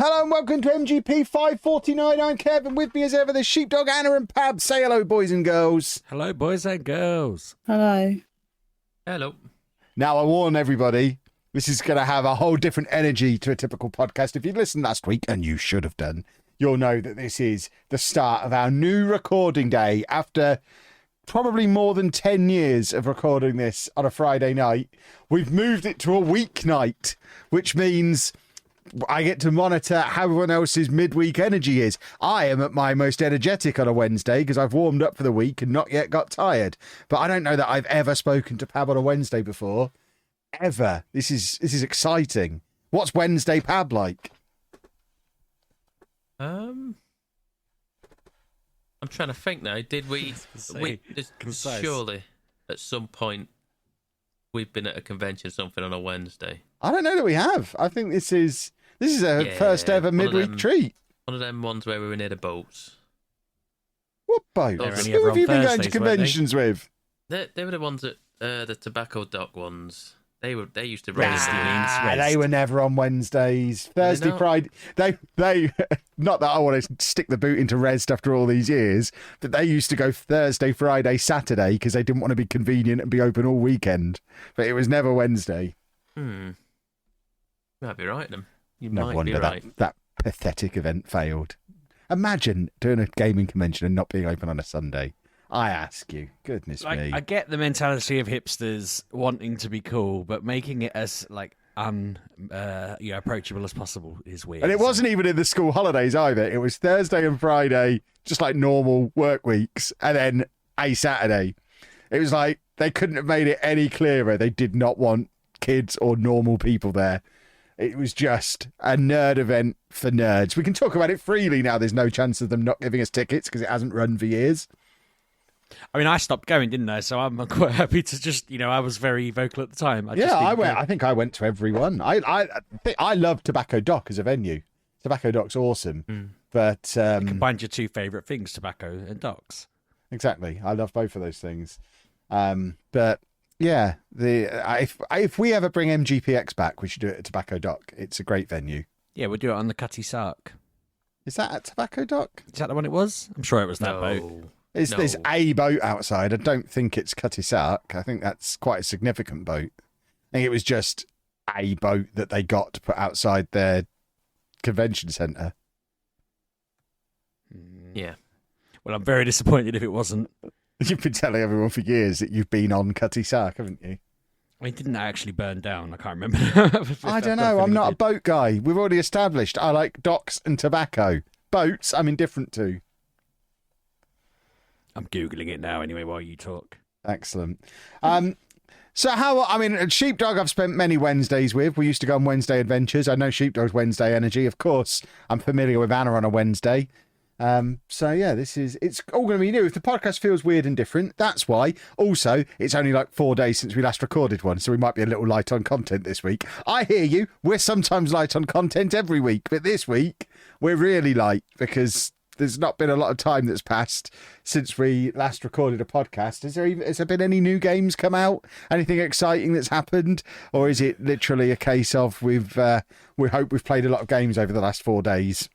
Hello and welcome to MGP549. I'm Kevin. With me as ever, the Sheepdog, Anna and Pab. Say hello, boys and girls. Hello, boys and girls. Hello. Hello. Now, I warn everybody, this is going to have a whole different energy to a typical podcast. If you listened last week, and you should have done, you'll know that this is the start of our new recording day. After probably more than 10 years of recording this on a Friday night, we've moved it to a weeknight, which means I get to monitor how everyone else's midweek energy is. I am at my most energetic on a Wednesday because I've warmed up for the week and not yet got tired. But I don't know that I've ever spoken to Pab on a Wednesday before. Ever. This is exciting. What's Wednesday Pab like? I'm trying to think now. Did we surely at some point we've been at a convention or something on a Wednesday? I don't know that we have. I think this is a first ever midweek treat. One of them ones where we were near the boats. What boats? Who Who have you been going to conventions with? They were the ones at the tobacco dock ones. They used to race. They were never on Wednesdays. Thursday, Friday. They not that I want to stick the boot into Rest after all these years, but they used to go Thursday, Friday, Saturday because they didn't want to be convenient and be open all weekend. But it was never Wednesday. You might be right, then. No wonder that pathetic event failed. Imagine doing a gaming convention and not being open on a Sunday. I ask you, goodness me. I get the mentality of hipsters wanting to be cool, but making it as approachable as possible is weird. And it wasn't even in the school holidays either. It was Thursday and Friday, just like normal work weeks, and then a Saturday. It was like they couldn't have made it any clearer. They did not want kids or normal people there. It was just a nerd event for nerds. We can talk about it freely now. There's no chance of them not giving us tickets because it hasn't run for years. I mean, I stopped going, didn't I? So I'm quite happy to just, I was very vocal at the time. I went. I think I went to every one. I love Tobacco Dock as a venue. Tobacco Dock's awesome, but you combined your two favourite things, tobacco and docks. Exactly, I love both of those things. But yeah, if we ever bring MGPX back, we should do it at Tobacco Dock. It's a great venue. Yeah, we'll do it on the Cutty Sark. Is that at Tobacco Dock? Is that the one it was? I'm sure it was that boat. There's a boat outside. I don't think it's Cutty Sark. I think that's quite a significant boat. I think it was just a boat that they got to put outside their convention centre. Yeah. Well, I'm very disappointed if it wasn't. You've been telling everyone for years that you've been on Cutty Sark, haven't you? I mean, didn't that actually burn down? I can't remember. I don't know. I'm not a boat guy. We've already established I like docks and tobacco. Boats, I'm indifferent to. I'm Googling it now anyway while you talk. Excellent. Sheepdog I've spent many Wednesdays with. We used to go on Wednesday adventures. I know Sheepdog's Wednesday energy. Of course, I'm familiar with Anna on a Wednesday. It's all going to be new. If the podcast feels weird and different, that's why. Also, it's only like 4 days since we last recorded one, so we might be a little light on content this week. I hear you. We're sometimes light on content every week, but this week we're really light because there's not been a lot of time that's passed since we last recorded a podcast. Has there been any new games come out? Anything exciting that's happened? Or is it literally a case of we hope we've played a lot of games over the last 4 days?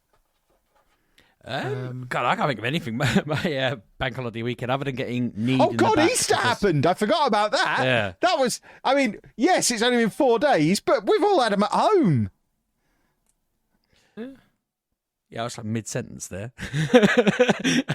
God, I can't think of anything. My bank holiday weekend, other than getting kneed. Oh, God, Easter happened. I forgot about that. Yeah. That was, yes, it's only been 4 days, but we've all had them at home. Yeah, I was like mid-sentence there.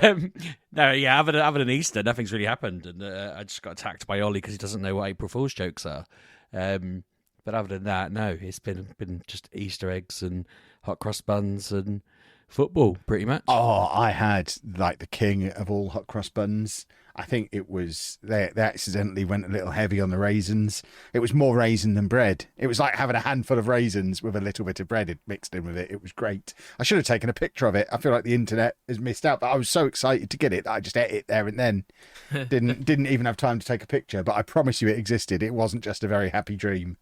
Other than Easter, nothing's really happened. And I just got attacked by Ollie because he doesn't know what April Fool's jokes are. But other than that, no, it's been just Easter eggs and hot cross buns and football, pretty much. Oh, I had like the king of all hot cross buns. I think it was they accidentally went a little heavy on the raisins. It was more raisin than bread. It was like having a handful of raisins with a little bit of bread mixed in with it. It was great. I should have taken a picture of it. I feel like the internet has missed out, but I was so excited to get it that I just ate it there and then. Didn't even have time to take a picture, but I promise you it existed. It wasn't just a very happy dream.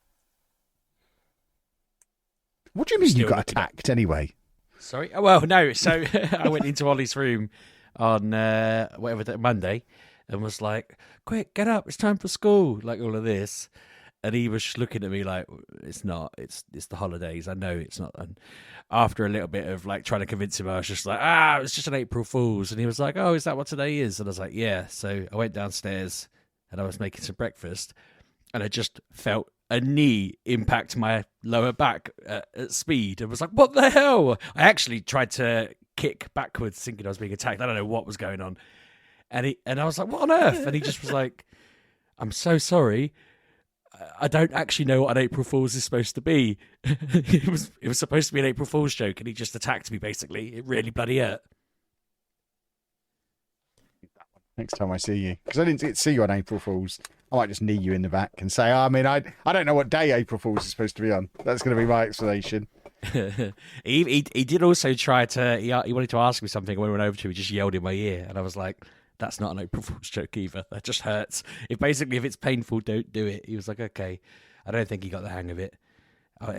What do you mean you got attacked anyway? Sorry? Oh, well, no. So I went into Ollie's room on Monday and was like, quick, get up, it's time for school, like all of this. And he was just looking at me like, it's not, it's the holidays. I know it's not. And after a little bit of like trying to convince him, I was just like, it's just an April Fool's. And he was like, oh, is that what today is? And I was like, yeah. So I went downstairs and I was making some breakfast and I just felt a knee impact my lower back at speed and was like, what the hell? I actually tried to kick backwards thinking I was being attacked. I don't know what was going on. And I was like, what on earth? And he just was like, I'm so sorry. I don't actually know what an April Fool's is supposed to be. It was supposed to be an April Fool's joke, and he just attacked me, basically. It really bloody hurt. Next time I see you. Because I didn't get to see you on April Fool's. I might just knee you in the back and say, I don't know what day April Fool's is supposed to be on. That's going to be my explanation. he did also try to... He wanted to ask me something. When I went over to him, he just yelled in my ear, and I was like... That's not an April Fool's joke either. That just hurts. If it's painful, don't do it. He was like, okay. I don't think he got the hang of it.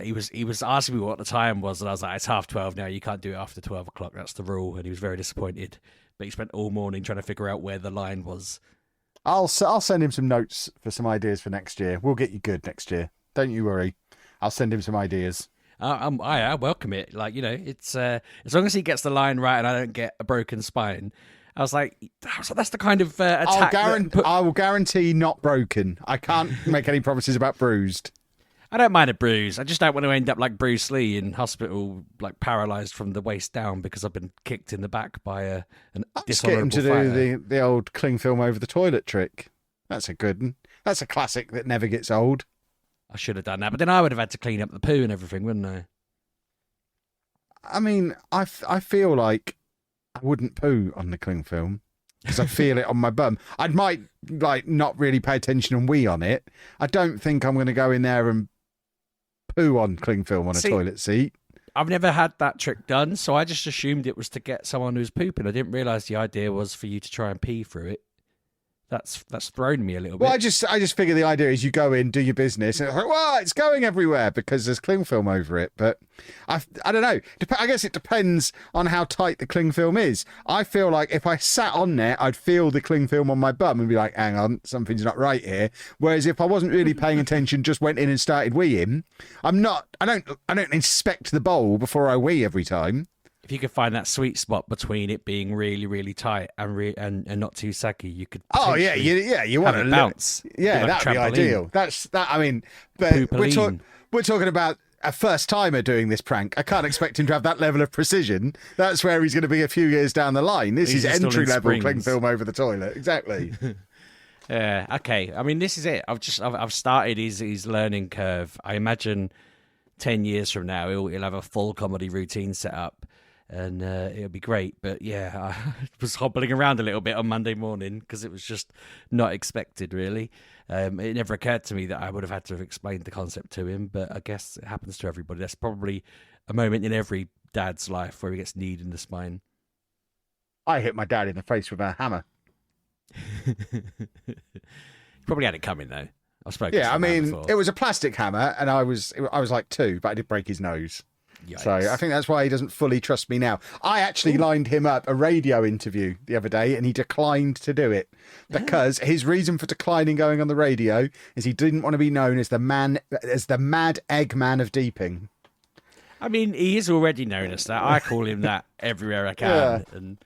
He was asking me what the time was, and I was like, it's 12:30 now. You can't do it after 12 o'clock. That's the rule. And he was very disappointed. But he spent all morning trying to figure out where the line was. I'll send him some notes for some ideas for next year. We'll get you good next year. Don't you worry. I'll send him some ideas. I welcome it. Like, it's as long as he gets the line right and I don't get a broken spine. I was like, that's the kind of attack. I will guarantee not broken. I can't make any promises about bruised. I don't mind a bruise. I just don't want to end up like Bruce Lee in hospital, like paralysed from the waist down because I've been kicked in the back by an dishonourable fighter. Get him to do the old cling film over the toilet trick. That's a good one. That's a classic that never gets old. I should have done that, but then I would have had to clean up the poo and everything, wouldn't I? I mean, I feel like I wouldn't poo on the cling film because I feel it on my bum. I might like not really pay attention and wee on it. I don't think I'm going to go in there and poo on cling film on a toilet seat. I've never had that trick done, so I just assumed it was to get someone who's pooping. I didn't realise the idea was for you to try and pee through it. That's thrown me a little bit. Well, I just figure the idea is you go in, do your business, and it's like, well, it's going everywhere because there's cling film over it. But I don't know. I guess it depends on how tight the cling film is. I feel like if I sat on there, I'd feel the cling film on my bum and be like, hang on, something's not right here. Whereas if I wasn't really paying attention, just went in and started weeing, I don't inspect the bowl before I wee every time. If you could find that sweet spot between it being really, really tight and not too saggy, you could. Oh yeah, you want to bounce. Yeah, like that'd be ideal. That's that. I mean, but we're talking about a first timer doing this prank. I can't expect him to have that level of precision. That's where he's going to be a few years down the line. This is entry level cling film over the toilet. Exactly. Yeah. Okay. I mean, this is it. I've started his learning curve. I imagine 10 years from now he'll have a full comedy routine set up. And it'll be great. But yeah, I was hobbling around a little bit on Monday morning because it was just not expected, really. It never occurred to me that I would have had to have explained the concept to him, but I guess it happens to everybody. That's probably a moment in every dad's life where he gets kneed in the spine. I hit my dad in the face with a hammer. You probably had it coming, though. I suppose. Yeah, I mean, it was a plastic hammer, and I was like 2, but I did break his nose. Yikes. So I think that's why he doesn't fully trust me now. I actually lined him up a radio interview the other day and he declined to do it because his reason for declining going on the radio is he didn't want to be known as the mad egg man of Deeping. I mean, he is already known as that. I call him that everywhere I can. Yeah. And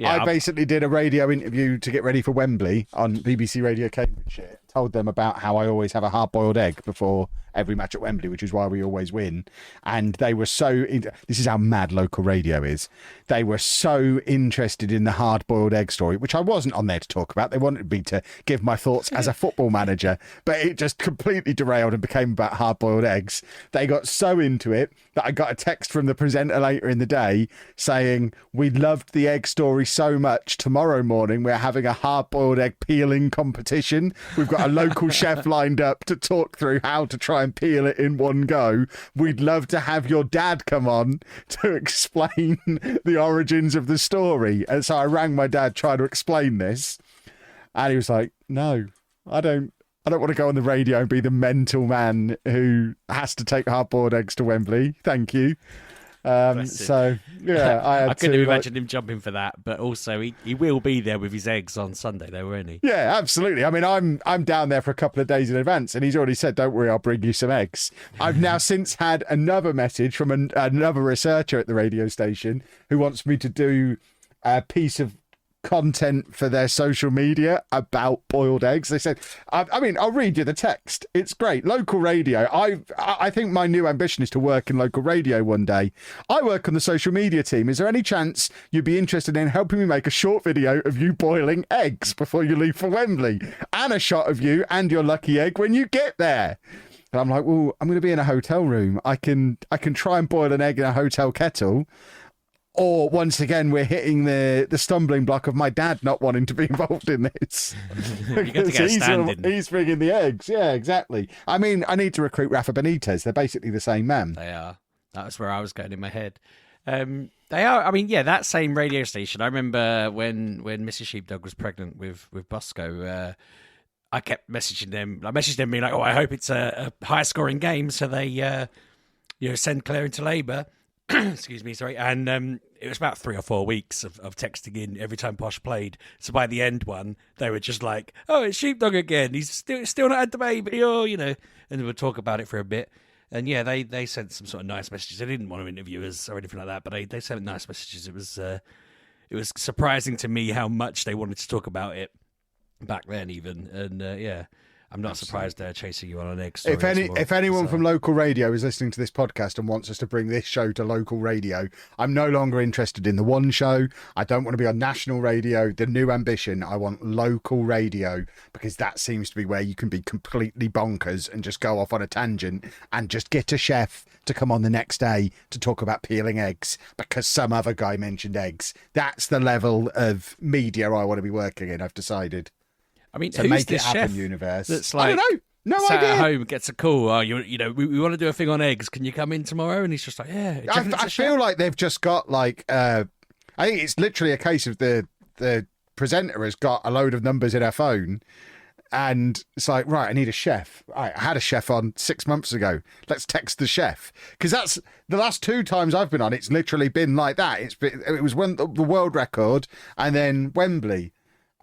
I basically did a radio interview to get ready for Wembley on BBC Radio Cambridgeshire. Told them about how I always have a hard-boiled egg before every match at Wembley, which is why we always win. And they were this is how mad local radio is. They were so interested in the hard-boiled egg story, which I wasn't on there to talk about. They wanted me to give my thoughts as a football manager, but it just completely derailed and became about hard-boiled eggs. They got so into it that I got a text from the presenter later in the day saying, we loved the egg story so much. Tomorrow morning, we're having a hard-boiled egg peeling competition. We've got a local chef lined up to talk through how to try and peel it in one go. We'd love to have your dad come on to explain the origins of the story. And so I rang my dad trying to explain this, and he was like, no, I don't want to go on the radio and be the mental man who has to take hard-boiled eggs to Wembley. Thank you. So yeah, I had I couldn't to, imagine him jumping for that, but also he will be there with his eggs on Sunday, though, won't he? Yeah, absolutely. I mean, I'm down there for a couple of days in advance, and he's already said, "Don't worry, I'll bring you some eggs." I've now since had another message from another researcher at the radio station who wants me to do a piece of content for their social media about boiled eggs. They said, I mean, I'll read you the text. It's great. Local radio. I think my new ambition is to work in local radio one day. I work on the social media team. Is there any chance you'd be interested in helping me make a short video of you boiling eggs before you leave for Wembley, and a shot of you and your lucky egg when you get there? And I'm like, well, I'm going to be in a hotel room. I can try and boil an egg in a hotel kettle. Or once again, we're hitting the stumbling block of my dad not wanting to be involved in this. You got to get a stand-in. He's bringing the eggs. Yeah, exactly. I mean, I need to recruit Rafa Benitez. They're basically the same man. They are. That was where I was going in my head. They are. I mean, yeah, that same radio station. I remember when Mrs. Sheepdog was pregnant with Bosco. I kept messaging them. I messaged them being like, "Oh, I hope it's a high-scoring game, so they, send Claire into labour." Excuse me, sorry. And it was about 3 or 4 weeks of texting in every time Posh played. So by the end one, they were just like, "Oh, it's Sheepdog again. He's still not had the baby," and we would talk about it for a bit. And yeah, they sent some sort of nice messages. They didn't want to interview us or anything like that, but they sent nice messages. It was surprising to me how much they wanted to talk about it back then, even. And yeah. I'm not surprised they're chasing you on an egg story. If anyone from local radio is listening to this podcast and wants us to bring this show to local radio, I'm no longer interested in the one show. I don't want to be on national radio. The new ambition, I want local radio, because that seems to be where you can be completely bonkers and just go off on a tangent and just get a chef to come on the next day to talk about peeling eggs because some other guy mentioned eggs. That's the level of media I want to be working in, I've decided. I mean, to who's make this it happen chef universe. That's like, I don't know. No sat idea. At home, gets a call. Oh, we want to do a thing on eggs. Can you come in tomorrow? And he's just like, yeah. I feel like they've just got like, I think it's literally a case of the presenter has got a load of numbers in her phone, and it's like, right, I need a chef. I had a chef on 6 months ago. Let's text the chef, because that's the last 2 times I've been on. It's literally been like that. It was when the world record, and then Wembley.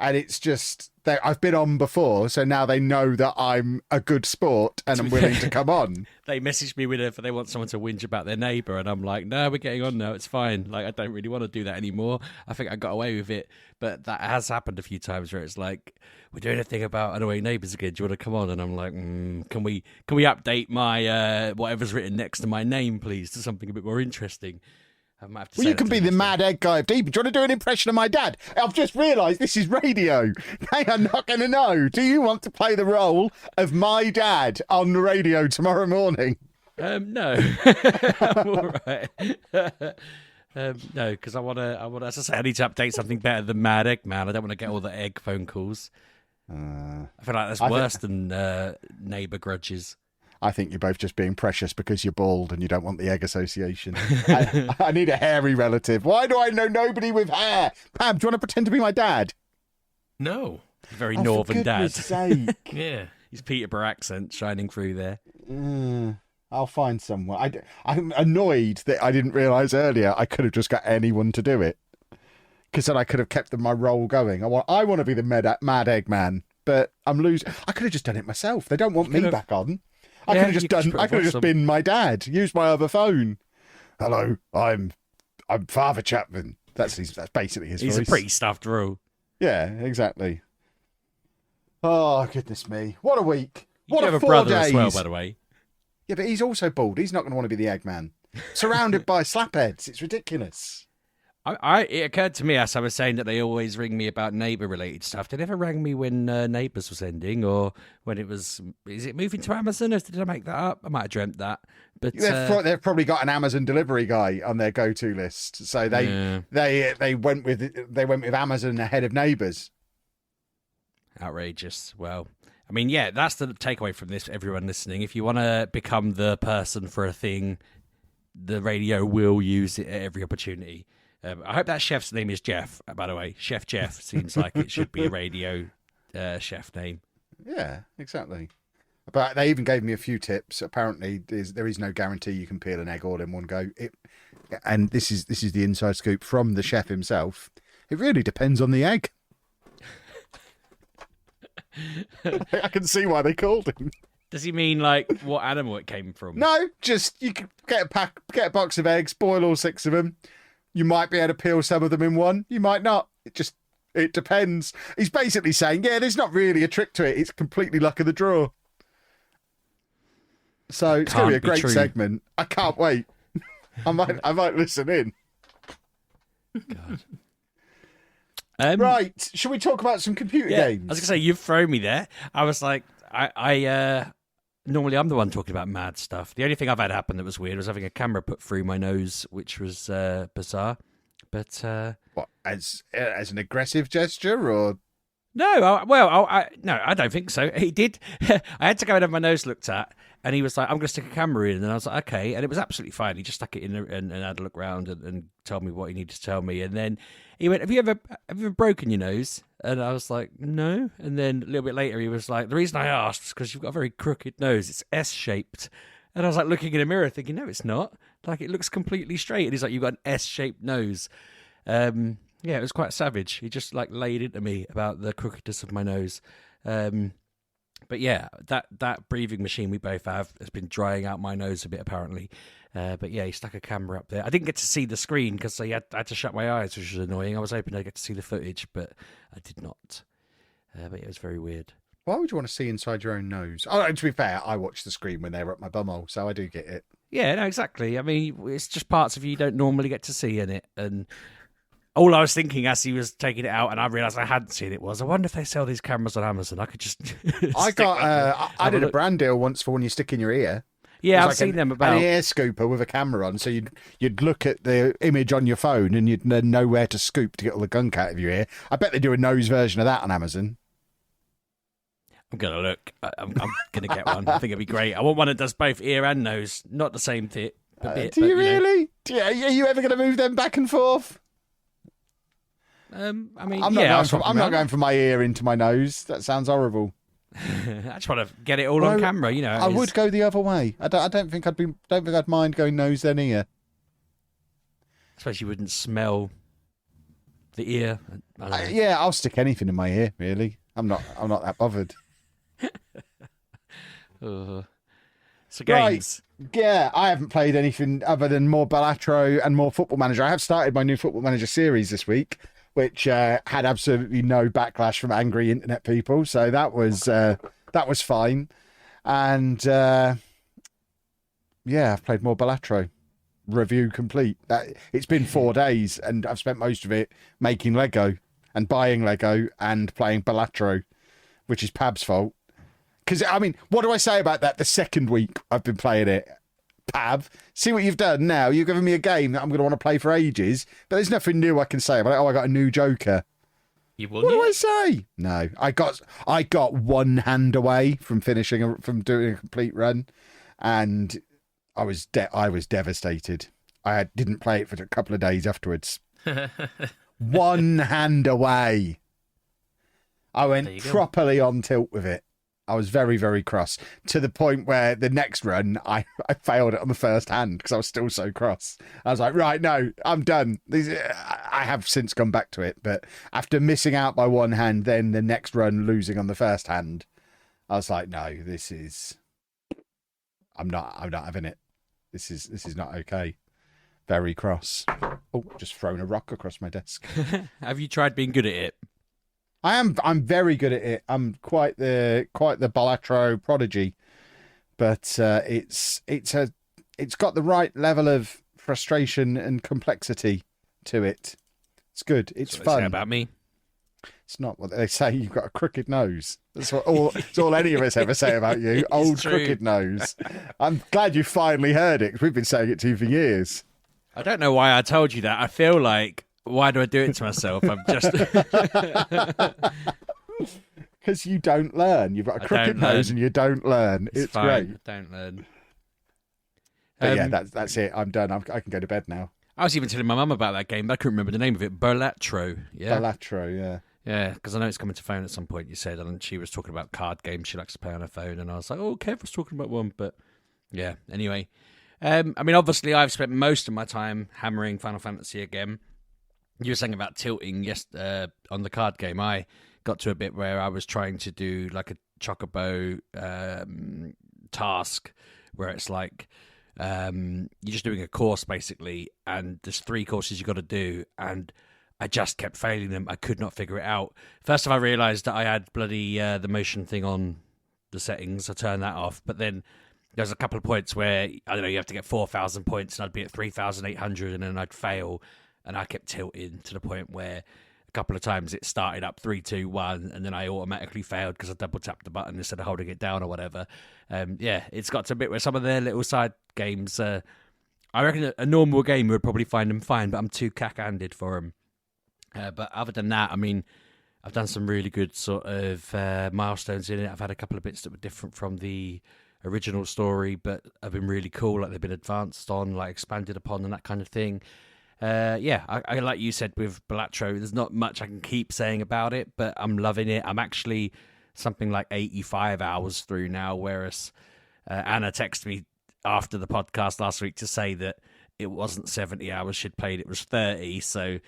And it's just, I've been on before, so now they know that I'm a good sport and I'm willing to come on. They messaged me with they want someone to whinge about their neighbour, and I'm like, no, we're getting on now, it's fine. Like, I don't really want to do that anymore. I think I got away with it. But that has happened a few times where it's like, we're doing a thing about annoying neighbours again. Do you want to come on? And I'm like, can we update my whatever's written next to my name, please, to something a bit more interesting? I might have to you can be the mad egg guy of Deep. Do you want to do an impression of my dad? I've just realised this is radio. They are not going to know. Do you want to play the role of my dad on the radio tomorrow morning? No. I'm all right. No, because I want to, as I say, I need to update something better than Mad Egg Man. I don't want to get all the egg phone calls. I feel like that's worse than neighbour grudges. I think you're both just being precious because you're bald and you don't want the egg association. I need a hairy relative. Why do I know nobody with hair? Pam, do you want to pretend to be my dad? No. Very northern dad. Sake. Yeah. His Peterborough accent shining through there. I'll find someone. I'm annoyed that I didn't realise earlier I could have just got anyone to do it. Because then I could have kept my role going. I want to be the mad egg man, but I'm losing. I could have just done it myself. They don't want me back on. I could have just been my dad. Used my other phone. Hello, I'm Father Chapman. That's basically his voice. He's a priest after all. Yeah, exactly. Oh goodness me! What a week! What you have a a 4 brother days. as well, by the way. Yeah, but he's also bald. He's not going to want to be the Eggman. Surrounded by slapheads. It's ridiculous. It occurred to me as I was saying that they always ring me about neighbour-related stuff. They never rang me when Neighbours was ending or when it was... Is it moving to Amazon or did I make that up? I might have dreamt that. But they've probably got an Amazon delivery guy on their go-to list. So they went with Amazon ahead of Neighbours. Outrageous. Well, I mean, yeah, that's the takeaway from this, everyone listening. If you want to become the person for a thing, the radio will use it at every opportunity. I hope that chef's name is Jeff, by the way. Chef Jeff seems like it should be a radio chef name. Yeah, exactly. But they even gave me a few tips. Apparently, there is no guarantee you can peel an egg all in one go. And this is the inside scoop from the chef himself. It really depends on the egg. I can see why they called him. Does he mean like what animal it came from? No, just you can get a box of eggs, boil all 6 of them. You might be able to peel some of them in one. You might not. It depends. He's basically saying, yeah, there's not really a trick to it. It's completely luck of the draw. So it's going to be a great segment. I can't wait. I might listen in. God. Right. Shall we talk about some computer games? I was going to say, you've thrown me there. I was like, normally I'm the one talking about mad stuff. The only thing I've had happen that was weird was having a camera put through my nose, which was bizarre. But what, as an aggressive gesture, or no? No, I don't think so. He did. I had to go and have my nose looked at, and he was like, "I'm going to stick a camera in," and I was like, "Okay," and it was absolutely fine. He just stuck it in and had a look round and told me what he needed to tell me, and then he went, "Have you ever broken your nose?" And I was like, "No." And then a little bit later, he was like, "The reason I asked is because you've got a very crooked nose. It's S-shaped." And I was like looking in a mirror thinking, no, it's not. Like, it looks completely straight. And he's like, you've got an S-shaped nose. Yeah, it was quite savage. He just like laid into me about the crookedness of my nose. But yeah, that breathing machine we both have has been drying out my nose a bit, apparently. But yeah, he stuck a camera up there. I didn't get to see the screen because I had to shut my eyes, which was annoying. I was hoping I'd get to see the footage, but I did not. But it was very weird. Why would you want to see inside your own nose? Oh, and to be fair, I watch the screen when they're up my bumhole, so I do get it. Yeah, no, exactly. I mean, it's just parts of you don't normally get to see in it. And all I was thinking as he was taking it out and I realised I hadn't seen it was, I wonder if they sell these cameras on Amazon. I could just... I did a brand deal once for when you stick in your ear. Yeah, I've seen them about... An ear scooper with a camera on, so you'd look at the image on your phone and you'd then know where to scoop to get all the gunk out of your ear. I bet they do a nose version of that on Amazon. I'm going to look. I'm going to get one. I think it'd be great. I want one that does both ear and nose, not the same bit. Do you really? Are you ever going to move them back and forth? I mean, I'm not going from my ear into my nose. That sounds horrible. I just want to get it all on camera. You know, I would go the other way. I don't think I'd mind going nose then ear. I suppose you wouldn't smell the ear. Yeah, I'll stick anything in my ear. Really, I'm not that bothered. So games. Right. Yeah, I haven't played anything other than more Balatro and more Football Manager. I have started my new Football Manager series this week, which had absolutely no backlash from angry internet people, so that was fine. And yeah, I've played more Balatro. Review complete. It's been 4 days, and I've spent most of it making Lego and buying Lego and playing Balatro, which is Pab's fault. Because, I mean, what do I say about that the second week I've been playing it? Pab, see what you've done now. You've given me a game that I'm going to want to play for ages, but there's nothing new I can say about it. Oh, I got a new Joker. You won. What do I say? No, I got one hand away from from doing a complete run, and I was devastated. I didn't play it for a couple of days afterwards. One hand away. I went properly on tilt with it. I was very, very cross, to the point where the next run, I failed it on the first hand because I was still so cross. I was like, right, no, I'm done. I have since gone back to it, but after missing out by one hand, then the next run losing on the first hand, I was like, no, I'm not having it. This is not okay. Very cross. Oh, just thrown a rock across my desk. Have you tried being good at it? I'm very good at it. I'm quite the Balatro prodigy, but it's got the right level of frustration and complexity to it. It's good. It's That's what fun. They say about me. It's not what they say. You've got a crooked nose. That's it's all any of us ever say about you. Old crooked nose. I'm glad you finally heard it, because we've been saying it to you for years. I don't know why I told you that. I feel like, why do I do it to myself? I'm just... Because you don't learn. You've got a crooked nose and you don't learn. It's fine. great. I don't learn. But yeah, that's it. I'm done. I can go to bed now. I was even telling my mum about that game, but I couldn't remember the name of it. Balatro. Yeah. Balatro, yeah. Yeah, because I know it's coming to phone at some point, you said, and she was talking about card games she likes to play on her phone, and I was like, oh, Kev was talking about one, but yeah, anyway. I mean, obviously, I've spent most of my time hammering Final Fantasy again. You were saying about tilting on the card game. I got to a bit where I was trying to do like a Chocobo task, where it's like you're just doing a course, basically, and there's 3 courses you got to do, and I just kept failing them. I could not figure it out. First of all, I realised that I had bloody the motion thing on the settings. I turned that off. But then there's a couple of points where, I don't know, you have to get 4,000 points, and I'd be at 3,800, and then I'd fail. And I kept tilting to the point where a couple of times it started up 3, 2, 1, and then I automatically failed because I double tapped the button instead of holding it down or whatever. Yeah, it's got to a bit where some of their little side games, I reckon a normal game would probably find them fine, but I'm too cack-handed for them. But other than that, I mean, I've done some really good sort of milestones in it. I've had a couple of bits that were different from the original story, but have been really cool. Like they've been advanced on, like expanded upon, and that kind of thing. Yeah, I like you said with Balatro, there's not much I can keep saying about it, but I'm loving it. I'm actually something like 85 hours through now, whereas Anna texted me after the podcast last week to say that it wasn't 70 hours she'd played, it was 30, so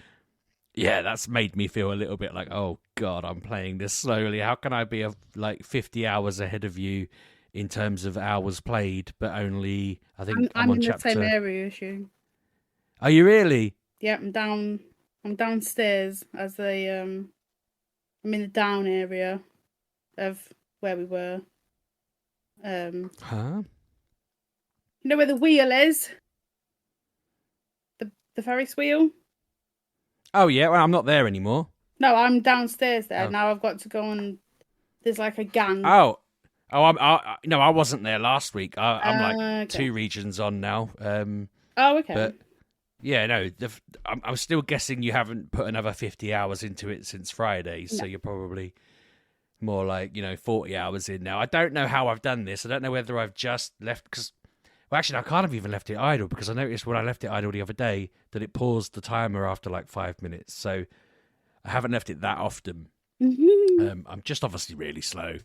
yeah, that's made me feel a little bit like, oh God, I'm playing this slowly. How can I be like 50 hours ahead of you in terms of hours played, but only, I think I'm on in chapter... the same area as you. Are you really? Yeah, I'm downstairs as I'm in the down area of where we were. Huh? You know where the wheel is? The Ferris wheel? Oh yeah, well I'm not there anymore. No, I'm downstairs there. Oh. Now I've got to go and there's like a gang. No, I wasn't there last week. I'm like okay. 2 regions on now. Oh, okay. But yeah, no, I'm still guessing you haven't put another 50 hours into it since Friday, so you're probably more like 40 hours in now. I don't know how I've done this. I don't know whether I've just left because. Well, actually, I can't have even left it idle because I noticed when I left it idle the other day that it paused the timer after like 5 minutes. So I haven't left it that often. Mm-hmm. I'm just obviously really slow.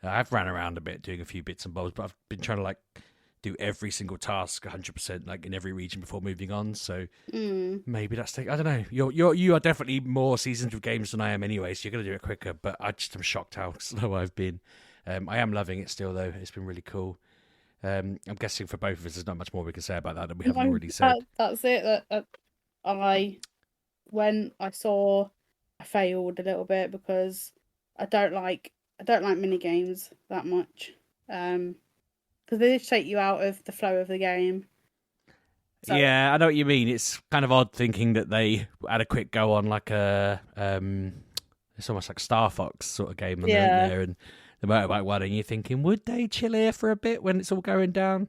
I've ran around a bit doing a few bits and bobs, but I've been trying to like do every single task 100% like in every region before moving on. So maybe that's I don't know. You are definitely more seasoned with games than I am anyway, so you're gonna do it quicker. But I just am shocked how slow I've been. I am loving it still though. It's been really cool. I'm guessing for both of us, there's not much more we can say about that we haven't already said. That's it. When I saw, I failed a little bit because I don't like mini games that much. Because they just take you out of the flow of the game. So, yeah, I know what you mean. It's kind of odd thinking that they had a quick go on like a it's almost like Star Fox sort of game, and they're in there and the motorbike one, and you're thinking, would they chill here for a bit when it's all going down?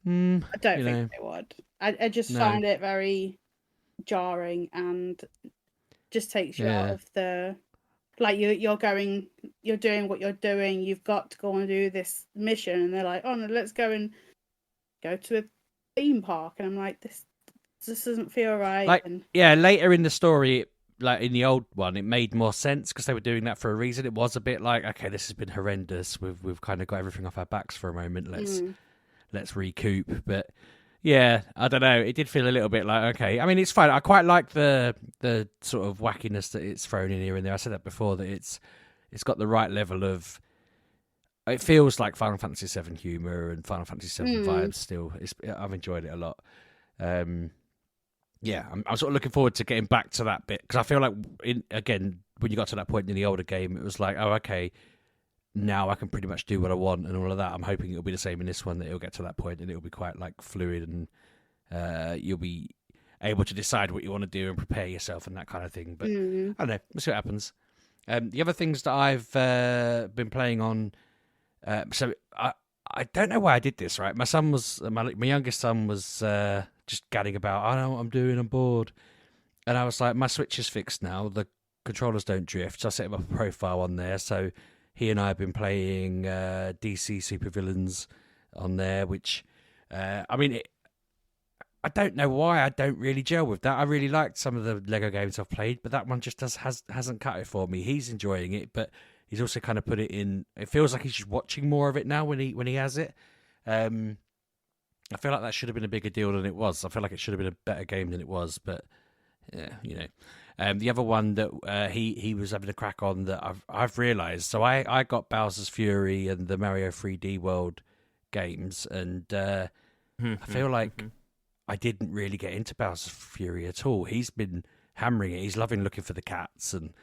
I don't think they would. I just found it very jarring and just takes you out of the like you're doing what you're doing. You've got to go and do this mission, and they're like, oh no, let's go to a theme park, and I'm like, this doesn't feel right. Like later in the story. Like in the old one, it made more sense because they were doing that for a reason. It was a bit like, okay, this has been horrendous. We've kind of got everything off our backs for a moment. Let's recoup. But yeah, I don't know. It did feel a little bit like, okay. I mean, it's fine. I quite like the sort of wackiness that it's thrown in here and there. I said that before, that it's got the right level of. It feels like Final Fantasy VII humor and Final Fantasy VII vibes. Still, I've enjoyed it a lot. Yeah, I'm sort of looking forward to getting back to that bit because I feel like, again, when you got to that point in the older game, it was like, oh, okay, now I can pretty much do what I want and all of that. I'm hoping it'll be the same in this one, that it'll get to that point and it'll be quite like fluid and you'll be able to decide what you want to do and prepare yourself and that kind of thing. But I don't know, we'll see what happens. The other things that I've been playing on, so I don't know why I did this, right? My youngest son was just gadding about, I don't know what I'm doing, I'm bored. And I was like, my Switch is fixed now, the controllers don't drift, so I set him up a profile on there. So he and I have been playing DC Supervillains on there, which, I mean, I don't know why I don't really gel with that. I really liked some of the Lego games I've played, but that one just hasn't cut it for me. He's enjoying it, but he's also kind of put it in. It feels like he's just watching more of it now when he has it. I feel like that should have been a bigger deal than it was. I feel like it should have been a better game than it was, but yeah, you know. The other one that he was having a crack on that I've realised. So I got Bowser's Fury and the Mario 3D World games, and I feel like I didn't really get into Bowser's Fury at all. He's been hammering it. He's loving looking for the cats and,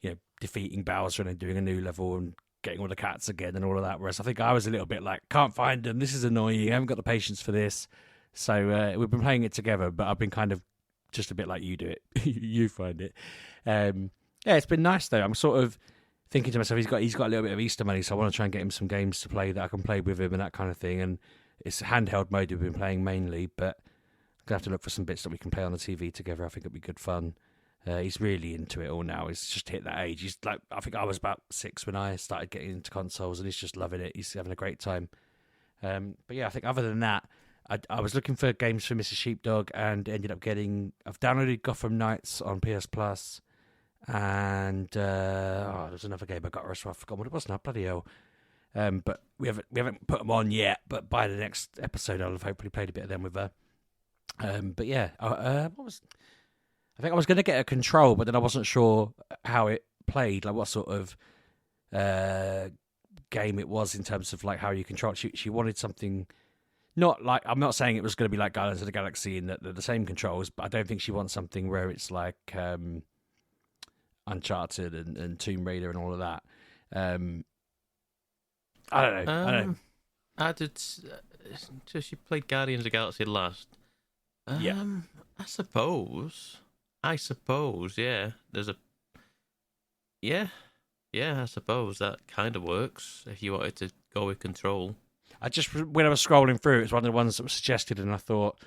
you know, defeating Bowser and then doing a new level and getting all the cats again and all of that. Whereas I think I was a little bit like, can't find them. This is annoying. I haven't got the patience for this. So we've been playing it together, but I've been kind of just a bit like you do it. You find it. Yeah, it's been nice though. I'm sort of thinking to myself, he's got a little bit of Easter money, so I want to try and get him some games to play that I can play with him and that kind of thing. And it's handheld mode we've been playing mainly, but I'm going to have to look for some bits that we can play on the TV together. I think it'll be good fun. He's really into it all now. He's just hit that age. He's like, I think I was about 6 when I started getting into consoles, and he's just loving it. He's having a great time. But yeah, I think other than that, I was looking for games for Mrs. Sheepdog and ended up getting... I've downloaded Gotham Knights on PS Plus, and there's another game I got, so I forgot what it was now. Bloody hell. But we haven't put them on yet, but by the next episode I'll have hopefully played a bit of them with her. But yeah, I think I was going to get a Control, but then I wasn't sure how it played, like what sort of game it was in terms of like how you control it. She wanted something... Not like, I'm not saying it was going to be like Guardians of the Galaxy and that they're the same controls, but I don't think she wants something where it's like Uncharted and Tomb Raider and all of that. I don't know. I did. So she played Guardians of the Galaxy last. Yeah. I suppose. Yeah. There's a. Yeah. I suppose that kind of works if you wanted to go with Control. When I was scrolling through, it was one of the ones that was suggested, and I thought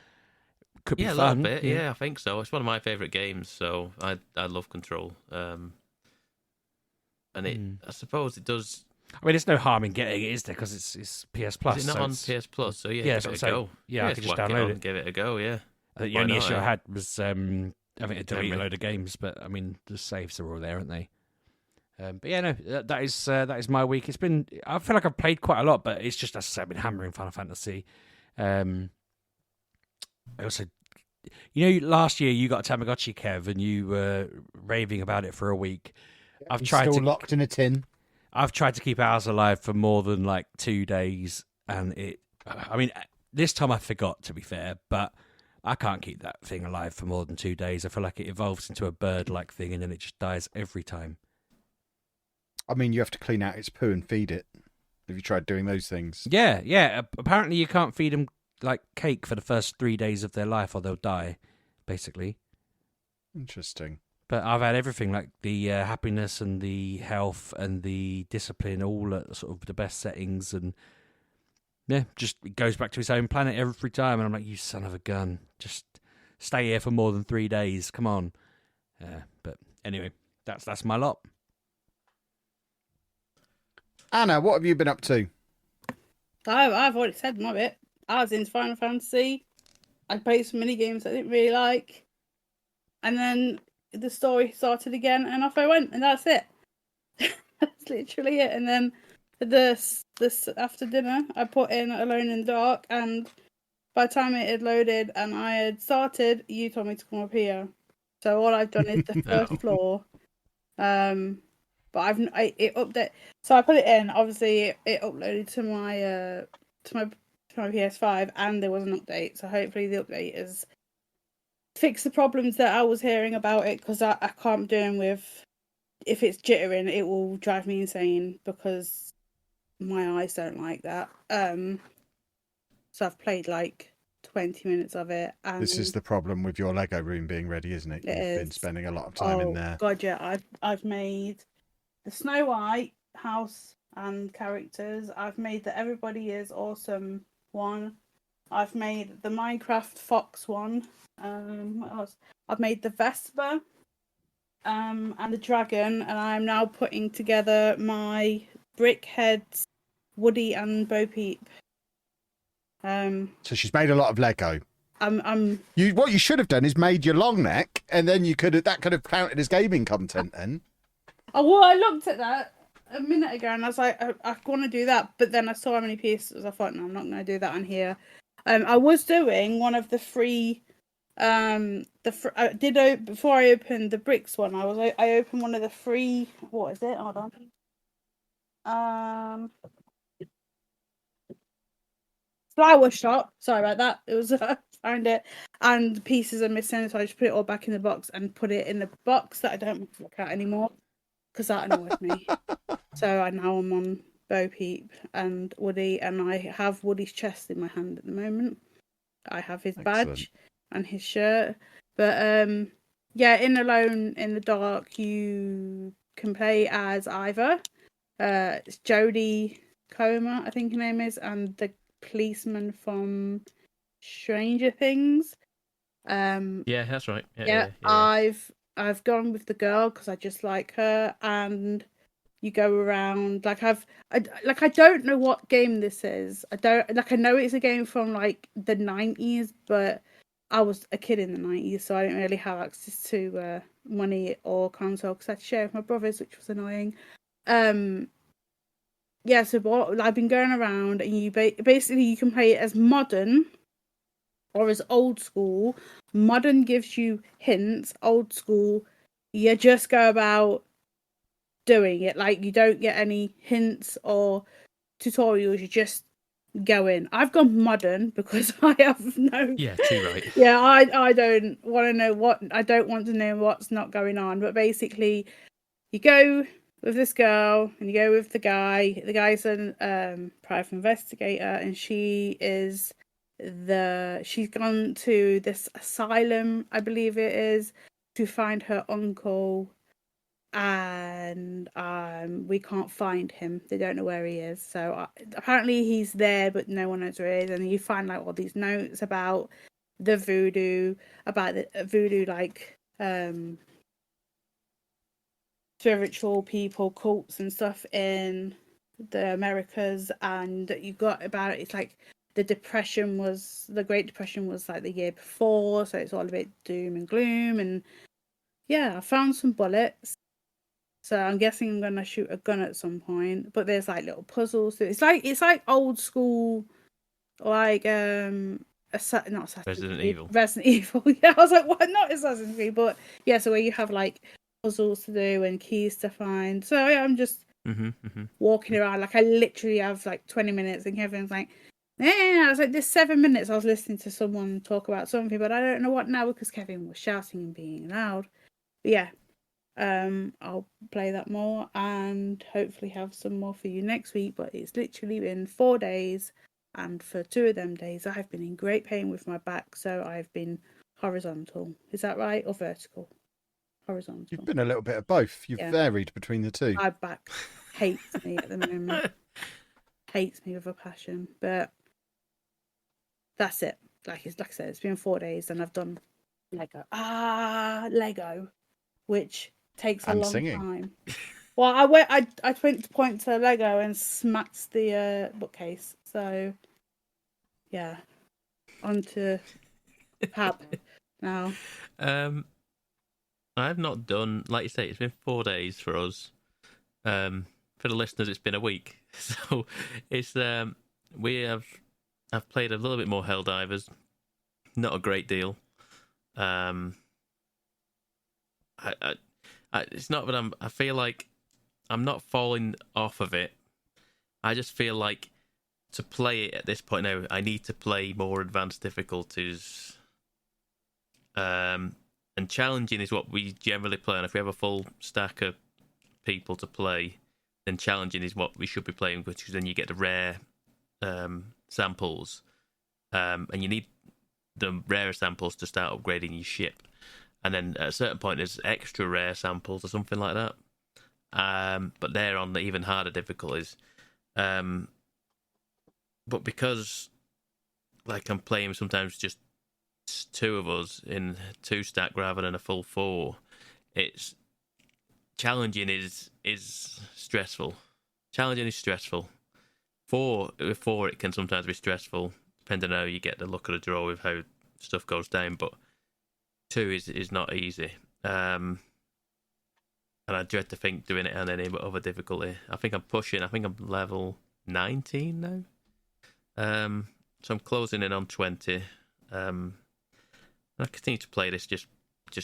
could be fun. Yeah, a little bit. Yeah, I think so. It's one of my favourite games, so I love Control. And I suppose it does. I mean, there's no harm in getting it, is there? Because it's PS Plus. Is it not on PS Plus? So yeah, give it a go. Yeah, I could just download it and give it a go. Yeah. I think the only issue I had was having to delete a load of games, but I mean, the saves are all there, aren't they? But yeah, no, that is my week. It's been, I feel like I've played quite a lot, but it's just, as I said, I've been hammering Final Fantasy. I also, last year you got a Tamagotchi, Kev, and you were raving about it for a week. I've tried still locked in a tin. I've tried to keep ours alive for more than like 2 days, and this time I forgot, to be fair, but I can't keep that thing alive for more than 2 days. I feel like it evolves into a bird-like thing, and then it just dies every time. I mean, you have to clean out its poo and feed it. Have you tried doing those things? Yeah. Apparently you can't feed them like cake for the first 3 days of their life or they'll die, basically. Interesting. But I've had everything, like the happiness and the health and the discipline, all at sort of the best settings. And yeah, just it goes back to its own planet every time. And I'm like, you son of a gun. Just stay here for more than 3 days. Come on. But anyway, that's my lot. Anna, what have you been up to? I've already said my bit. I was into Final Fantasy. I played some mini games I didn't really like, and then the story started again, and off I went, and that's it. That's literally it. And then this after dinner, I put in Alone in the Dark, and by the time it had loaded and I had started, you told me to come up here. So all I've done is the first floor. But it update. So I put it in. Obviously, it uploaded to my PS5, and there was an update. So hopefully, the update has fixed the problems that I was hearing about it. Because I can't do them with. If it's jittering, it will drive me insane because my eyes don't like that. So I've played like 20 minutes of it. And this is the problem with your Lego room being ready, isn't it? You've been spending a lot of time in there. God, yeah. I've made the Snow White house and characters. I've made the Everybody Is Awesome one. I've made the Minecraft Fox one. What else? I've made the Vespa and the dragon, and I'm now putting together my Brickheads, Woody and Bo Peep. So she's made a lot of Lego. I'm. What you should have done is made your long neck, and then that could have counted as gaming content. Then. Oh well, I looked at that a minute ago, and I was like, I want to do that, but then I saw how many pieces. I thought, no, I'm not going to do that on here. I was doing one of the free. Before I opened the bricks one. I opened one of the free. What is it? Hold on. Flower shop. Sorry about that. It was found it, and pieces are missing, so I just put it all back in the box and put it in the box that I don't want to look at anymore because that annoys me. So now I'm on Bo Peep and Woody, and I have Woody's chest in my hand at the moment. I have his badge and his shirt. But yeah, in Alone in the Dark, you can play as either it's Jodie Comer, I think her name is, and the policeman from Stranger Things. Yeah, that's right. Yeah. I've gone with the girl because I just like her, and you go around I don't know what game this is. I know it's a game from like the 90s, but I was a kid in the 90s, so I didn't really have access to money or console because I had to share with my brothers, which was annoying. Yeah, so I've been going around, and you basically you can play it as modern or as old school. Modern gives you hints. Old school, you just go about doing it. Like, you don't get any hints or tutorials. You just go in. I've gone modern because I have no. Yeah, too right. Yeah, I don't want to know I don't want to know what's not going on. But basically, you go with this girl and you go with the guy. The guy's a private investigator, and she's gone to this asylum, I believe it is, to find her uncle, and we can't find him. They don't know where he is. So apparently he's there, but no one knows where he is. And you find like all these notes about the voodoo, like spiritual people, cults and stuff in the Americas, and you got about it's like the Great Depression was like the year before, so it's all a bit doom and gloom. And yeah, I found some bullets, so I'm guessing I'm gonna shoot a gun at some point. But there's like little puzzles. So it's like old school, like not Assassin's Resident Creed, Evil. Resident Evil. Yeah, I was like, what? Not Assassin's Creed, but yeah. So where you have like puzzles to do and keys to find. So yeah, I'm just walking around. Like I literally have like 20 minutes, and Kevin's like, I was like, there's 7 minutes. I was listening to someone talk about something, but I don't know what now because Kevin was shouting and being loud. But yeah, I'll play that more and hopefully have some more for you next week. But it's literally been 4 days, and for 2 of them days, I have been in great pain with my back, so I've been horizontal. Is that right, or vertical? Horizontal. You've been a little bit of both. You've varied between the two. My back hates me at the moment. Hates me with a passion. But that's it. Like I said, it's been 4 days, and I've done Lego. Lego, which takes a long time. Well, I went to point to Lego and smacked the bookcase. So yeah, on to Pab now. I've not done, like you say, it's been 4 days for us. For the listeners, it's been a week. So it's I've played a little bit more Helldivers, not a great deal. It's not that I feel like I'm not falling off of it. I just feel like to play it at this point now, I need to play more advanced difficulties. And challenging is what we generally play, and if we have a full stack of people to play, then challenging is what we should be playing, which is then you get the rare samples, and you need the rare samples to start upgrading your ship, and then at a certain point there's extra rare samples or something like that, but they're on the even harder difficulties. But because like I'm playing sometimes just 2 of us in 2 stack rather than a full 4, it's challenging is stressful. Challenging is stressful. 4 it can sometimes be stressful depending on how you get the luck of the draw with how stuff goes down, but 2 is not easy. And I dread to think doing it on any other difficulty. I think I'm level 19 now. So I'm closing in on 20. I continue to play this, just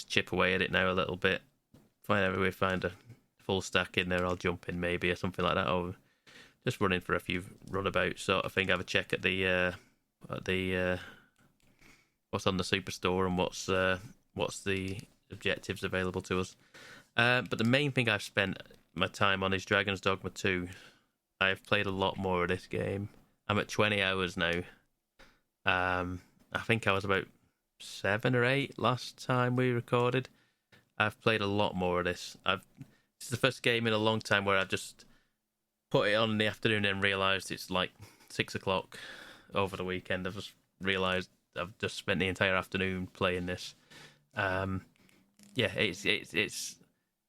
chip away at it now a little bit. Find a full stack in there, I'll jump in maybe, or something like that, or just running for a few runabouts sort of thing. Have a check at the what's on the superstore and what's the objectives available to us. But the main thing I've spent my time on is Dragon's Dogma 2. I've played a lot more of this game. I'm at 20 hours now. I think I was about 7 or 8 last time we recorded. I've played a lot more of this. This is the first game in a long time where I've just put it on in the afternoon and realised it's like 6 o'clock over the weekend. I've just realised I've just spent the entire afternoon playing this. It's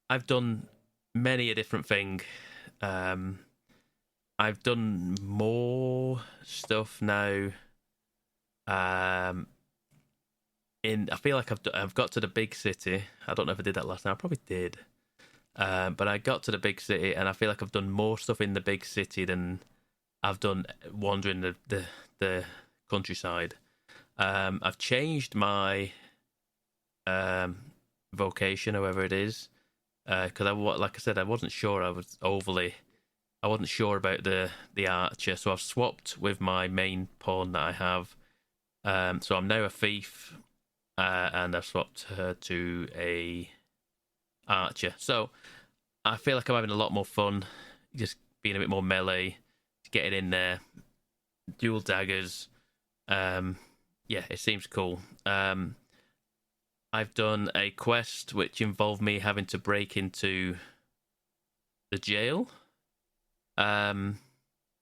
I've done many a different thing. I've done more stuff now. I feel like I've got to the big city. I don't know if I did that last time. I probably did. But I got to the big city, and I feel like I've done more stuff in the big city than I've done wandering the countryside. I've changed my vocation, however it is, because like I said, I wasn't sure. I wasn't sure about the archer, so I've swapped with my main pawn that I have. So I'm now a thief, and I've swapped her to a archer. So I feel like I'm having a lot more fun, just being a bit more melee, getting in there, dual daggers. It seems cool. I've done a quest which involved me having to break into the jail,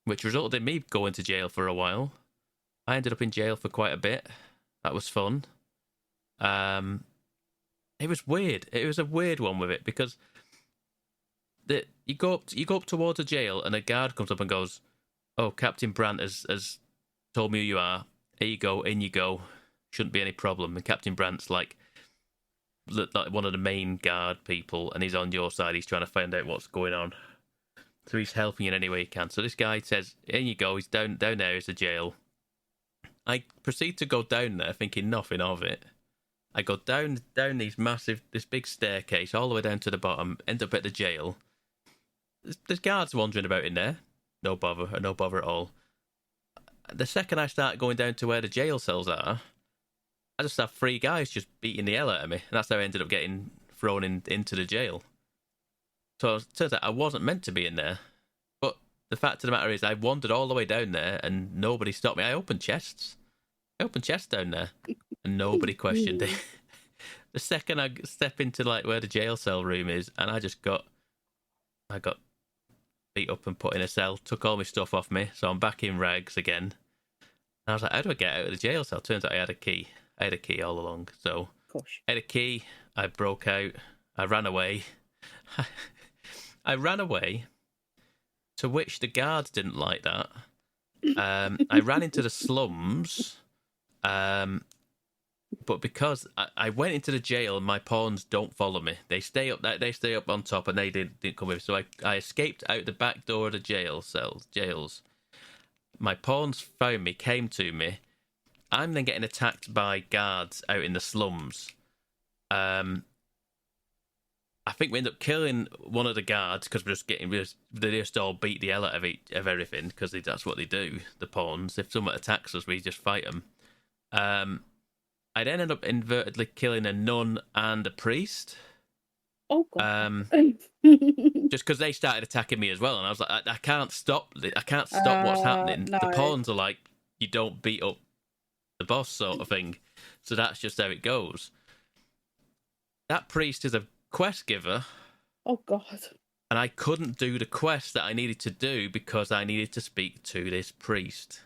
which resulted in me going to jail for a while. I ended up in jail for quite a bit. That was fun. It was weird. It was a weird one with it because you go up towards a jail and a guard comes up and goes, "Oh, Captain Brandt has told me who you are. Here you go, in you go. Shouldn't be any problem." And Captain Brandt's like one of the main guard people, and he's on your side. He's trying to find out what's going on. So he's helping you in any way he can. So this guy says, "In you go. He's down there is the jail." I proceed to go down there thinking nothing of it. I go down this big staircase all the way down to the bottom, end up at the jail. There's guards wandering about in there. No bother at all. The second I start going down to where the jail cells are, I just have 3 guys just beating the hell out of me. And that's how I ended up getting thrown into the jail. So it turns out I wasn't meant to be in there. But the fact of the matter is I wandered all the way down there and nobody stopped me. I opened chests down there and nobody questioned it. The second I step into like where the jail cell room is, and I got beat up and put in a cell, took all my stuff off me, so I'm back in rags again. And I was like, how do I get out of the jail cell? Turns out I had a key. I had a key all along. So I had a key, I broke out, I ran away. I ran away, to which the guards didn't like that. I ran into the slums, but because I went into the jail, my pawns don't follow me. They stay up on top, and they didn't come with me. So I escaped out the back door of the jails. My pawns found me, came to me. I'm then getting attacked by guards out in the slums. I think we end up killing one of the guards because they just all beat the hell out of everything because that's what they do, the pawns. If someone attacks us, we just fight them. I then end up inadvertently killing a nun and a priest. Oh god! Just because they started attacking me as well, and I was like, I can't stop. I can't stop what's happening. No. The pawns are like, you don't beat up the boss, sort of thing. So that's just how it goes. That priest is a quest giver. Oh god! And I couldn't do the quest that I needed to do because I needed to speak to this priest.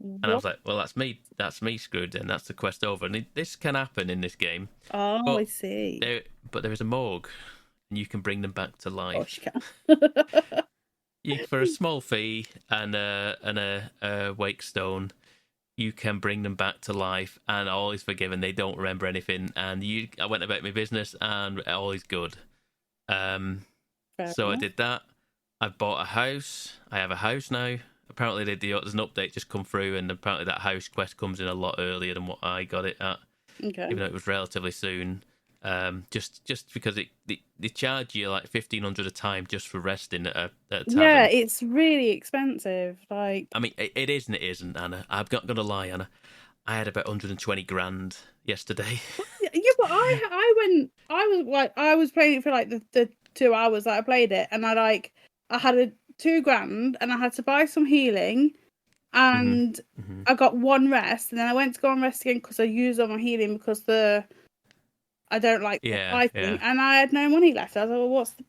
What? And I was like, well, that's me screwed then. That's the quest over. And this can happen in this game. Oh, but I see. There is a morgue, and you can bring them back to life. Gosh, For a small fee and a wake stone, you can bring them back to life, and all is forgiven. They don't remember anything, and I went about my business, and all is good. So I did that. I bought a house. I have a house now. Apparently, there's an update just come through, and apparently that house quest comes in a lot earlier than what I got it at. Okay. Even though it was relatively soon. Just because they charge you like 1,500 a time just for resting at a tavern. Yeah, it's really expensive. Like, I mean, it is and it isn't, Anna. I'm not gonna lie, Anna. I had about 120 grand yesterday. yeah, but I was playing it for like the 2 hours that I played it, and I had a 2 grand, and I had to buy some healing, and I got 1 rest, and then I went to go on rest again because I used all my healing because I don't like fighting, and I had no money left. I was like, well, what's the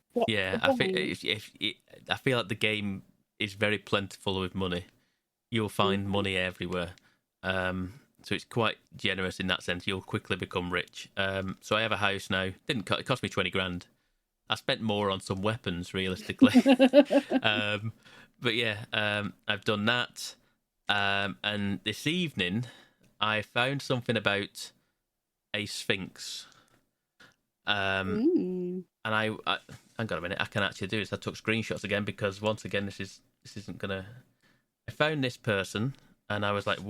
I feel like the game is very plentiful with money. You'll find money everywhere. So it's quite generous in that sense. You'll quickly become rich. So I have a house now. It cost me 20 grand. I spent more on some weapons, realistically. But yeah, I've done that. And this evening, I found something about a sphinx. And I hang on a minute, I can actually do this. I took screenshots again because once again this isn't gonna. I found this person and I was like,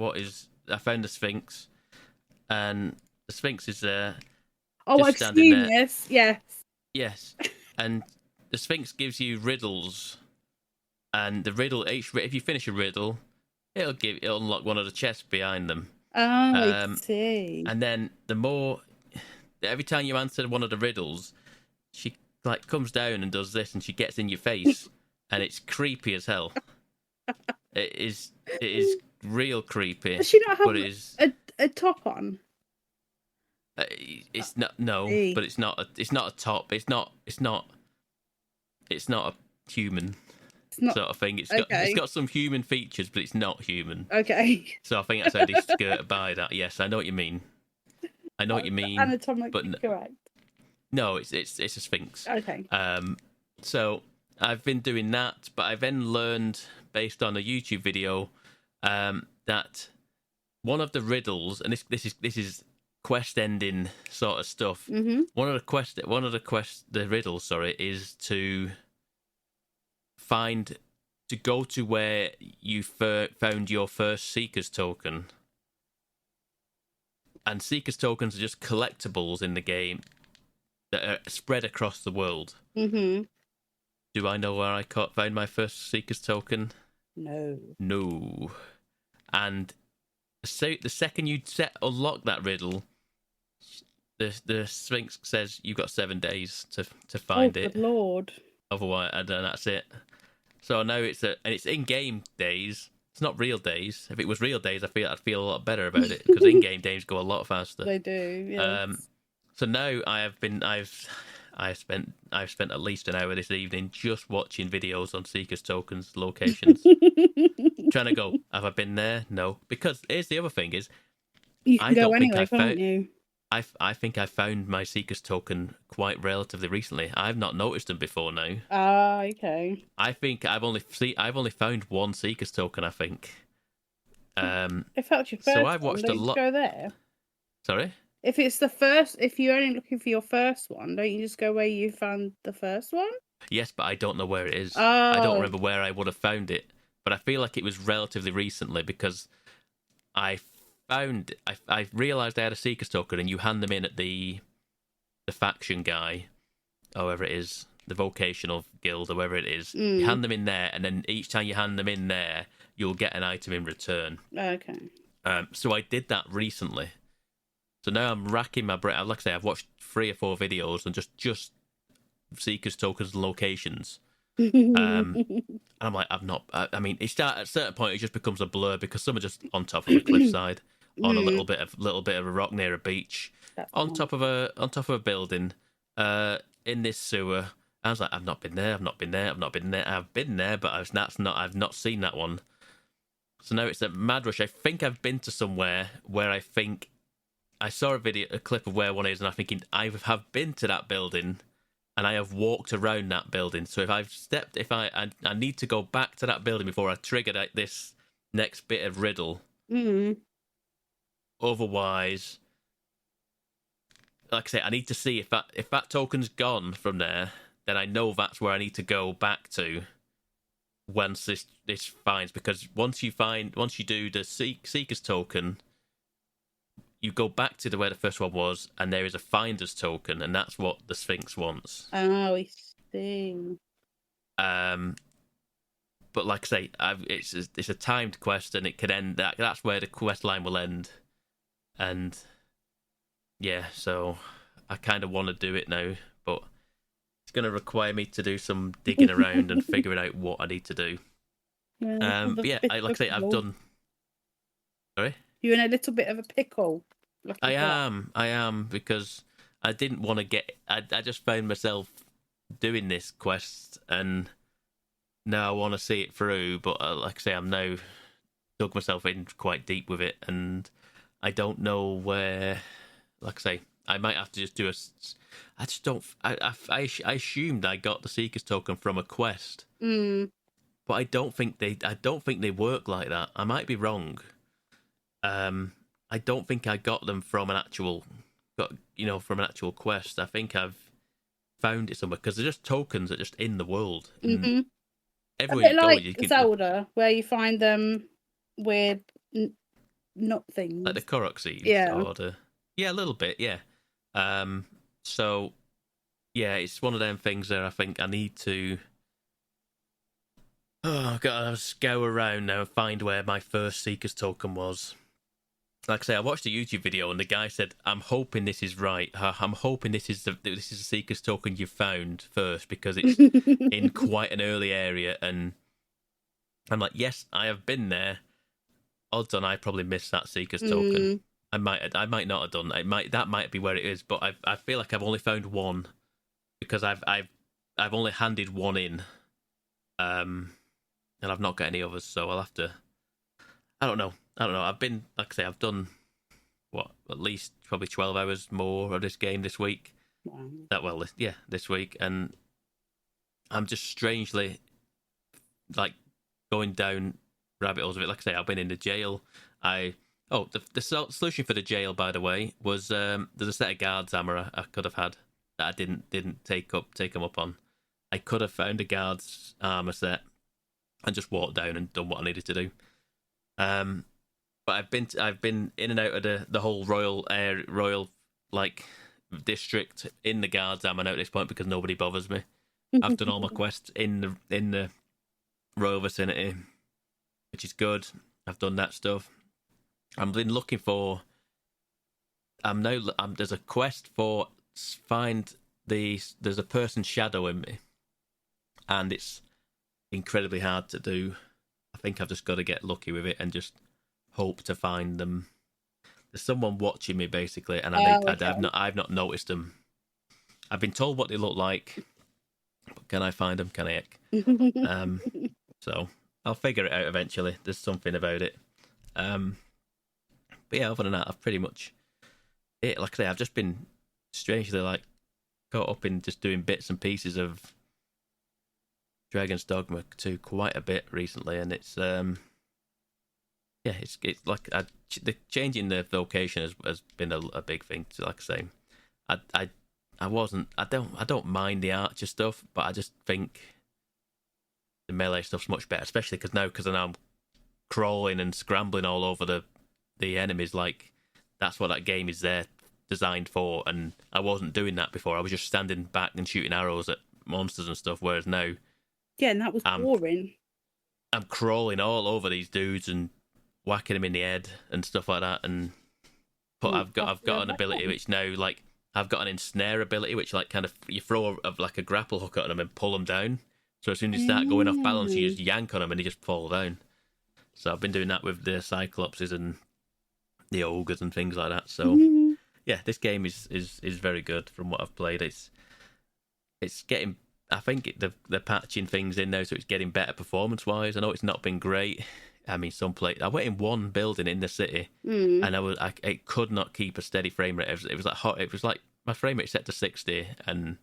I found the sphinx, and the sphinx is there. Oh, I've seen this. Yes, and the sphinx gives you riddles, and the riddle if you finish a riddle, it'll unlock one of the chests behind them. Oh, I see. And then every time you answer one of the riddles, she like comes down and does this, and she gets in your face, and it's creepy as hell. It is real creepy. Does she not have a top on? It's not but it's not a top. It's not a human sort of thing. It's got some human features, but it's not human. Okay. So I think that's how they skirt by that. Yes, I know what you mean. Anatomically correct. No, it's a sphinx. Okay. So I've been doing that, but I then learned based on a YouTube video that one of the riddles, and this is quest ending sort of stuff. Mm-hmm. The riddles, is to go to where you found your first Seeker's token. And Seeker's tokens are just collectibles in the game that are spread across the world. Mm-hmm. Do I know where I found my first Seeker's token? No. And so the second you unlock that riddle, the Sphinx says you've got 7 days to find it. Good Lord. Otherwise, and then that's it. So now it's in-game days. It's not real days. If it was real days, I'd feel a lot better about it because in-game days go a lot faster. They do. Yes. So now I've spent at least an hour this evening just watching videos on Seeker's tokens locations. Trying to go, have I been there? No. Because here's the other thing is, you can go anyway, can't you? I think I found my Seeker's token quite relatively recently. I've not noticed them before now. Ah, okay. I think I've only found one Seeker's token, I think. If that's your first so I've watched one, a lot. Go there. Sorry? If you're only looking for your first one, don't you just go where you found the first one? Yes, but I don't know where it is. Oh. I don't remember where I would have found it. But I feel like it was relatively recently because I realised I had a Seeker's token, and you hand them in at the faction guy, however it is, the vocational guild, or whatever it is. You hand them in there, and then each time you hand them in there, you'll get an item in return. Okay. So I did that recently. So now I'm racking my brain. Like I say, I've watched 3 or 4 videos on just Seeker's tokens and locations. And I'm like, I mean, at a certain point, it just becomes a blur because some are just on top of a cliffside, on a little bit of a rock near a beach, on top of a building, in this sewer. I was like, I've not been there. I've been there, but I've not seen that one. So now it's a mad rush. I think I've been to somewhere where I think I saw a clip of where one is, and I'm thinking I have been to that building. And I have walked around that building. So if I need to go back to that building before I trigger this next bit of riddle. otherwise, like I say, I need to see if that token's gone from there. Then I know that's where I need to go back to once this finds, because once you do the Seeker's token, you go back to where the first one was, and there is a Finder's token, and that's what the Sphinx wants. Oh, I see. But like I say, it's a timed quest, and it could end. That's where the quest line will end, and yeah, so I kind of want to do it now, but it's going to require me to do some digging around and figuring out what I need to do. But yeah, like I say, I've done. Sorry, you're in a little bit of a pickle. I am, because I didn't want to get. I just found myself doing this quest, and now I want to see it through. But like I say, I'm now dug myself in quite deep with it, and I don't know where. Like I say, I might have to just do a. I just don't. I assumed I got the Seeker's token from a quest, but I don't think they work like that. I might be wrong. I don't think I got them from an actual quest. I think I've found it somewhere, because they're just tokens that are just in the world. Mm-hmm. Everywhere a bit like Zelda, where you find them with not things like the Korok seeds. Yeah, a little bit. Yeah. So yeah, it's one of them things that I think I need to. Oh, I've got to scour around now and find where my first Seeker's token was. Like I say, I watched a YouTube video, and the guy said, "I'm hoping this is right. I'm hoping this is the Seeker's token you found first, because it's in quite an early area." And I'm like, "Yes, I have been there. Odds on I probably missed that Seeker's token. I might not have done. That might be where it is, but I feel like I've only found one, because I've only handed one in, and I've not got any others. So I'll have to. I don't know. I've been, like I say, I've done at least probably 12 hours more of this game this week. Wow. This week, and I'm just strangely like going down rabbit holes of it. Like I say, I've been in the jail. The solution for the jail, by the way, was there's a set of guards armor I could have had that I didn't take them up on. I could have found a guard's armor set and just walked down and done what I needed to do. But I've been in and out of the whole royal like district in the guards armor now at this point, because nobody bothers me. I've done all my quests in the royal vicinity, which is good. I've done that stuff. I've been looking for. There's a quest for there's a person shadowing me, and it's incredibly hard to do. I think I've just got to get lucky with it and just hope to find them. There's someone watching me basically, and I've not noticed them. I've been told what they look like, but can I find them? Can I? So I'll figure it out eventually. There's something about it. But yeah, other than that, I've pretty much it. Like I say, I've just been strangely like caught up in just doing bits and pieces of Dragon's Dogma 2 quite a bit recently, and it's it's like the changing the vocation has been a big thing. So like I say, I don't mind the Archer stuff, but I just think the melee stuff's much better, especially because now I'm crawling and scrambling all over the enemies. Like that's what that game is there designed for, and I wasn't doing that before. I was just standing back and shooting arrows at monsters and stuff, whereas now and that was boring. I'm crawling all over these dudes and whacking them in the head and stuff like that. And but I've got an ability which now, like, I've got an ensnare ability which like kind of you throw like a grapple hook at them and pull them down. So as soon as you start going off balance, you just yank on them and they just fall down. So I've been doing that with the Cyclopses and the ogres and things like that. So yeah, this game is very good from what I've played. It's getting. I think they're patching things in now, so it's getting better performance-wise. I know it's not been great. I mean, I went in one building in the city, and I could not keep a steady frame rate. It was like my frame rate set to 60, and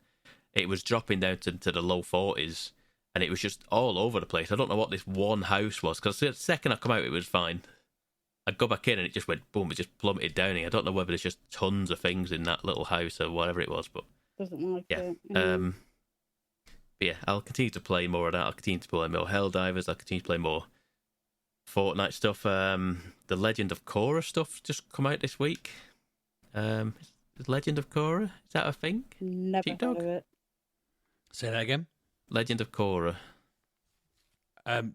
it was dropping down to the low 40s, and it was just all over the place. I don't know what this one house was, because the second I come out, it was fine, I'd go back in and it just went boom. It just plummeted down. I don't know whether there's just tons of things in that little house or whatever it was, but doesn't like yeah. it. But yeah, I'll continue to play more of that. I'll continue to play more Helldivers. I'll continue to play more Fortnite stuff. The Legend of Korra stuff just come out this week. Is Legend of Korra, is that a thing? Never Sheepdog? heard of it. Say that again. Legend of Korra.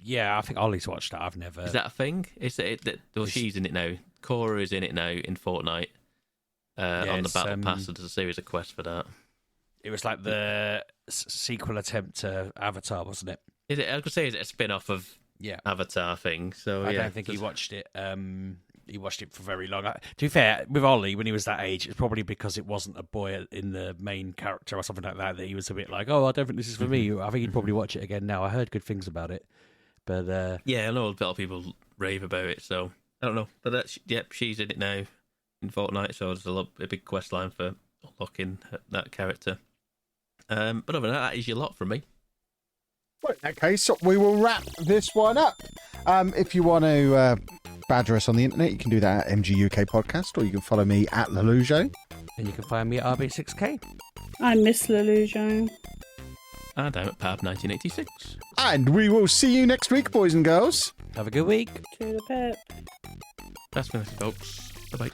Yeah, I think Ollie's watched that. I've never. Is that a thing? Is it? Well, she's in it now. Korra is in it now in Fortnite. On the Battle Pass, so there's a series of quests for that. It was like the sequel attempt to Avatar, wasn't it? Is it? I was gonna say, is it a spin-off of Avatar thing? So I don't think he watched it. He watched it for very long. To be fair, with Ollie, when he was that age, it's probably because it wasn't a boy in the main character or something like that he was a bit like, oh, I don't think this is for me. I think he'd probably watch it again now. I heard good things about it, but yeah, I know a lot of people rave about it. So I don't know, but she's in it now in Fortnite. So there's a big quest line for unlocking that character. But other than that is your lot from me. Well, in that case, we will wrap this one up. If you want to badger us on the internet, you can do that at Mgukpodcast, or you can follow me at Lelujo. And you can find me at RB6K. I miss Lelujo. And I'm at Pab1986. And we will see you next week, boys and girls. Have a good week. To the pip. That's me, folks. Bye-bye.